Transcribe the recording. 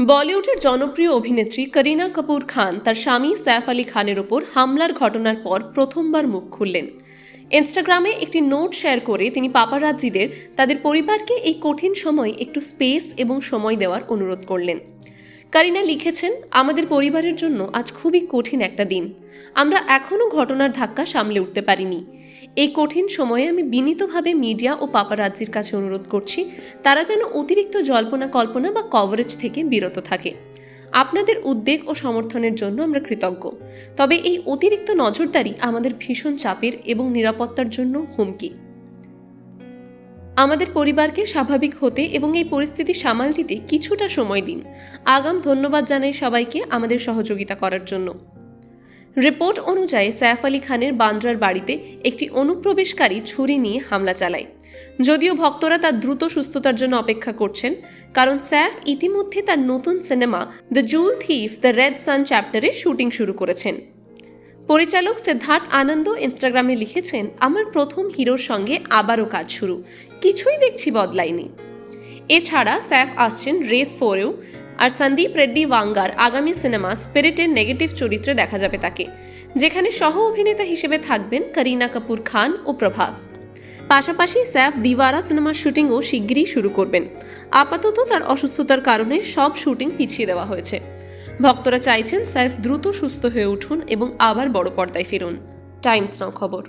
বলিউডের জনপ্রিয় অভিনেত্রী করিনা কাপুর খান তার স্বামী সাইফ আলী খানের ওপর হামলার ঘটনার পর প্রথমবার মুখ খুললেন। ইনস্টাগ্রামে একটি নোট শেয়ার করে তিনি পাপারাজ্জিদের তাদের পরিবারকে এই কঠিন সময় একটু স্পেস এবং সময় দেওয়ার অনুরোধ করলেন। করিনা লিখেছেন, আমাদের পরিবারের জন্য আজ খুবই কঠিন একটা দিন। আমরা এখনও ঘটনার ধাক্কা সামলে উঠতে পারিনি। এই কঠিন সময়ে আমি বিনীতভাবে মিডিয়া ও পাপারাজ্জির কাছে অনুরোধ করছি, তারা যেন অতিরিক্ত জল্পনা কল্পনা বা কভারেজ থেকে বিরত থাকে। আপনাদের উদ্বেগ ও সমর্থনের জন্য আমরা কৃতজ্ঞ, তবে এই অতিরিক্ত নজরদারি আমাদের ভীষণ চাপের এবং নিরাপত্তার জন্য হুমকি। আমাদের পরিবারকে স্বাভাবিক হতে এবং এই পরিস্থিতি সামাল দিতে কিছুটা সময় দিন। আগাম ধন্যবাদ জানাই সবাইকে আমাদের সহযোগিতা করার জন্য। রিপোর্ট অনুযায়ী সাইফ আলী খানের বান্দ্রার বাড়িতে একটি অনুপ্রবেশকারী ছুরি নিয়ে হামলা চালায়। যদিও ভক্তরা তার দ্রুত সুস্থতার জন্য অপেক্ষা করছেন, কারণ সাইফ ইতিমধ্যে তার নতুন cinema the jewel thief the red sun চ্যাপ্টারের শুটিং শুরু করেছেন। পরিচালক সিদ্ধার্থ আনন্দ ইনস্টাগ্রামে লিখেছেন, আমার প্রথম হিরোর সঙ্গে আবারও কাজ শুরু, কিছুই দেখছি বদলায়নি। এছাড়া সাইফ আসছেন রেস 4-এও, আর সন্দীপ রেড্ডি ওয়াঙ্গার আগামী সিনেমা স্পিরিটের নেগেটিভ চরিত্রে দেখা যাবে তাকে, যেখানে সহ অভিনেতা হিসেবে থাকবেন করিনা কাপুর খান ও প্রভাস। পাশাপাশি সাইফ দিওয়ারা সিনেমার শুটিংও শিগগিরই শুরু করবেন। আপাতত তার অসুস্থতার কারণে সব শুটিং পিছিয়ে দেওয়া হয়েছে। ভক্তরা চাইছেন সাইফ দ্রুত সুস্থ হয়ে উঠুন এবং আবার বড় পর্দায় ফিরুন। টাইমস নাও খবর।